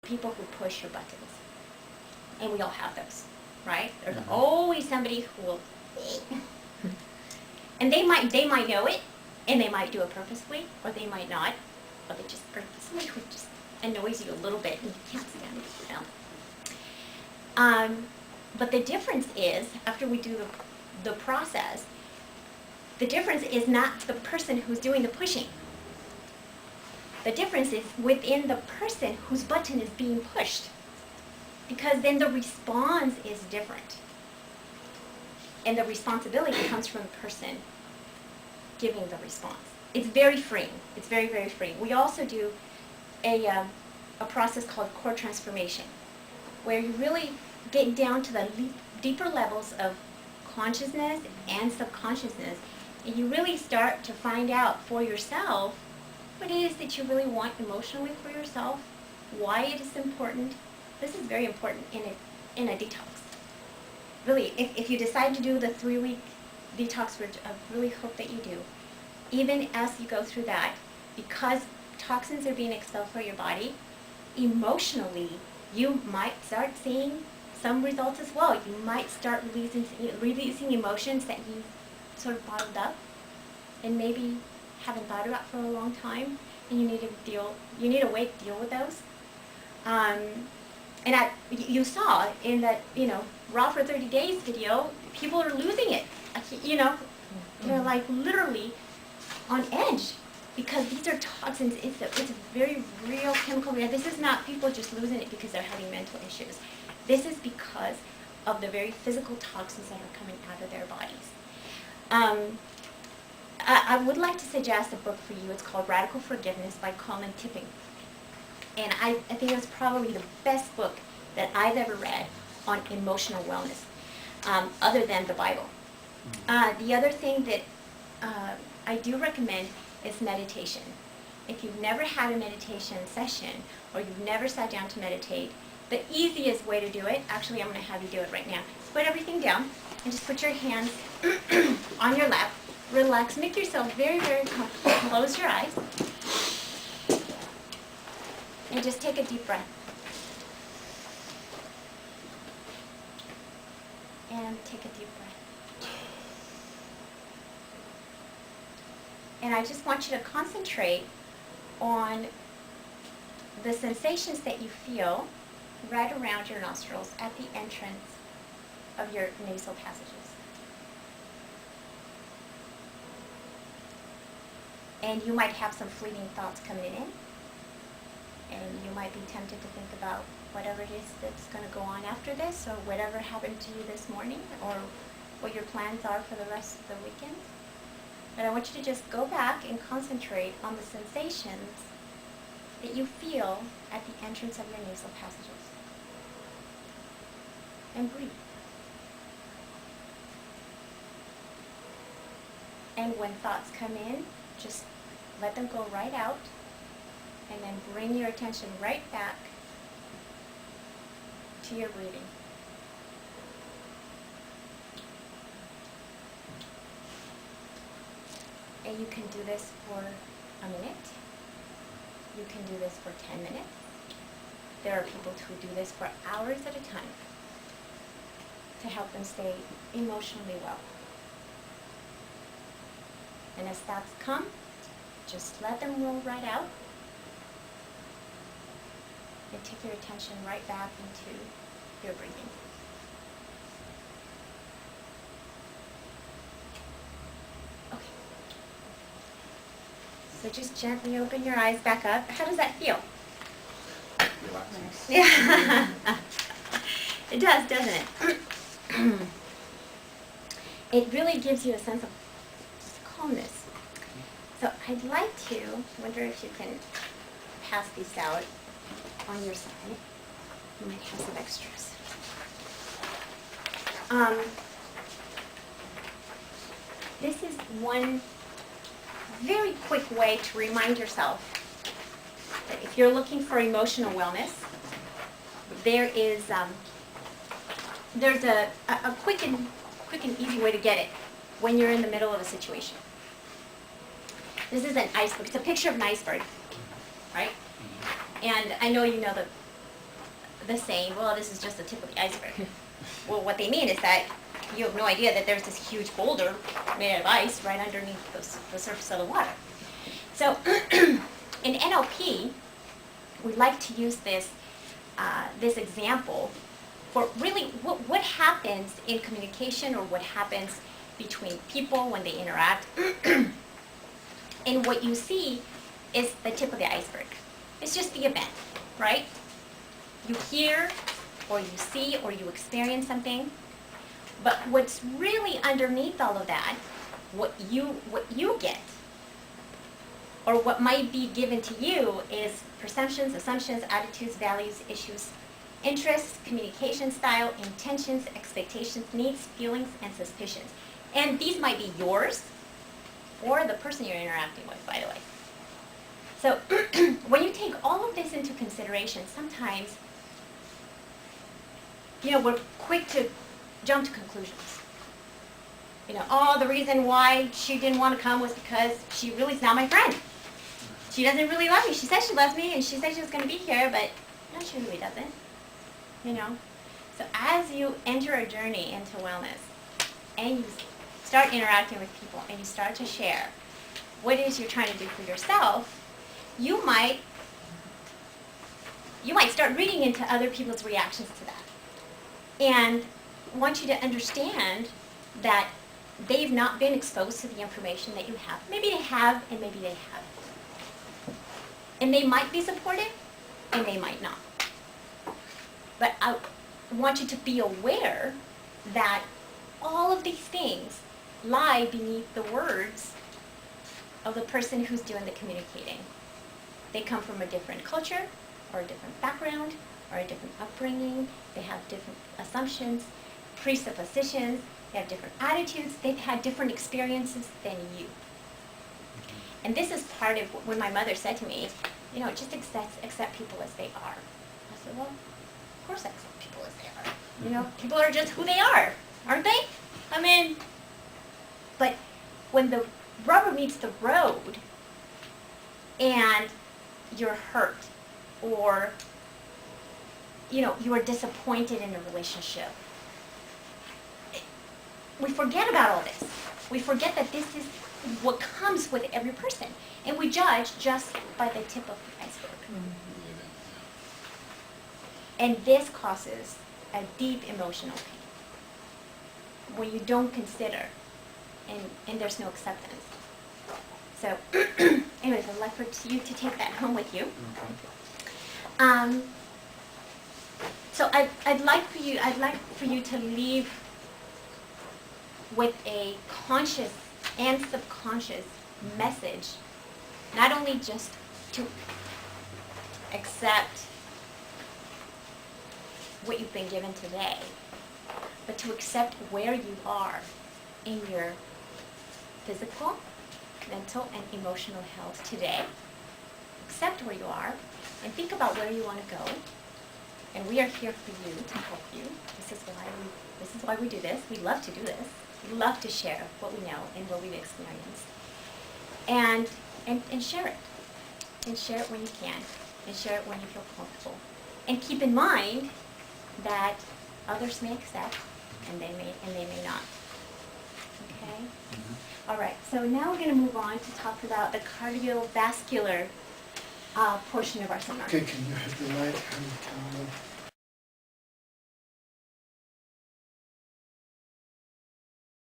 people who push your buttons. And we all have those, right? There's always somebody who will, and they might know it, and they might do it purposefully, or they might not, or they just, or somebody who just annoys you a little bit and you can't stand it, but the difference is, after we do the process, the difference is not the person who's doing the pushing. The difference is within the person whose button is being pushed. Because then the response is different. And the responsibility comes from the person giving the response. It's very freeing. It's very, very freeing. We also do a process called core transformation, where you really get down to the deeper levels of consciousness and subconsciousness, and you really start to find out for yourself what it is that you really want emotionally for yourself, why it is important. This is very important in a detox. Really, if you decide to do the 3-week detox, which I really hope that you do, even as you go through that, because toxins are being expelled from your body, emotionally, you might start seeing some results as well. You might start releasing emotions that you sort of bottled up and maybe haven't thought about for a long time, and you need to deal with those. And you saw in that, Raw for 30 Days video, people are losing it. They're like literally on edge because these are toxins. It's a very real chemical reaction. This is not people just losing it because they're having mental issues. This is because of the very physical toxins that are coming out of their bodies. I would like to suggest a book for you. It's called Radical Forgiveness by Colin Tipping. And I think it's probably the best book that I've ever read on emotional wellness, other than the Bible. The other thing that I do recommend is meditation. If you've never had a meditation session, or you've never sat down to meditate, the easiest way to do it, actually I'm going to have you do it right now, put everything down and just put your hands on your lap, relax, make yourself very, very comfortable, close your eyes, and just take a deep breath. And take a deep breath. And I just want you to concentrate on the sensations that you feel right around your nostrils at the entrance of your nasal passages. And you might have some fleeting thoughts coming in. And you might be tempted to think about whatever it is that's going to go on after this, or whatever happened to you this morning, or what your plans are for the rest of the weekend. But I want you to just go back and concentrate on the sensations that you feel at the entrance of your nasal passages. And breathe. And when thoughts come in, just let them go right out. And then bring your attention right back to your breathing. And you can do this for a minute. You can do this for 10 minutes. There are people who do this for hours at a time to help them stay emotionally well. And as thoughts come, just let them roll right out. And take your attention right back into your breathing. Okay. So just gently open your eyes back up. How does that feel? Relaxing. Yeah. It does, doesn't it? It really gives you a sense of calmness. So I'd like to wonder if you can pass these out on your side. You might have some extras. This is one very quick way to remind yourself that if you're looking for emotional wellness, there's a quick and easy way to get it when you're in the middle of a situation. This is an iceberg. It's a picture of an iceberg, right? And I know you know the saying, well, this is just the tip of the iceberg. Well, what they mean is that you have no idea that there's this huge boulder made out of ice right underneath the surface of the water. So in NLP, we like to use this example for really what happens in communication, or what happens between people when they interact. And what you see is the tip of the iceberg. It's just the event, right? You hear, or you see, or you experience something. But what's really underneath all of that, what you get, or what might be given to you, is perceptions, assumptions, attitudes, values, issues, interests, communication style, intentions, expectations, needs, feelings, and suspicions. And these might be yours or the person you're interacting with, by the way. So when you take all of this into consideration, sometimes, we're quick to jump to conclusions. Oh, the reason why she didn't want to come was because she really is not my friend. She doesn't really love me. She said she loves me, and she said she was going to be here, but no, she really doesn't. So as you enter a journey into wellness, and you start interacting with people, and you start to share what it is you're trying to do for yourself, you might start reading into other people's reactions to that. And I want you to understand that they've not been exposed to the information that you have. Maybe they have, and maybe they haven't. And they might be supportive, and they might not. But I want you to be aware that all of these things lie beneath the words of the person who's doing the communicating. They come from a different culture, or a different background, or a different upbringing. They have different assumptions, presuppositions. They have different attitudes. They've had different experiences than you. And this is part of when my mother said to me, just accept people as they are. I said, well, of course I accept people as they are. People are just who they are, aren't they? But when the rubber meets the road and you're hurt, or you are disappointed in a relationship, we forget about all this. We forget that this is what comes with every person, and we judge just by the tip of the iceberg. And this causes a deep emotional pain when you don't consider, and there's no acceptance. So anyways, I'd like for you to take that home with you. So I'd like for you to leave with a conscious and subconscious message, not only just to accept what you've been given today, but to accept where you are in your physical, mental, and emotional health today. Accept where you are, and think about where you want to go. And we are here for you, to help you. This is why we do this. We love to do this. We love to share what we know and what we've experienced. And share it. And share it when you can. And share it when you feel comfortable. And keep in mind that others may accept, and they may not. Okay? Mm-hmm. All right. So now we're going to move on to talk about the cardiovascular portion of our seminar. Okay, can you have the light and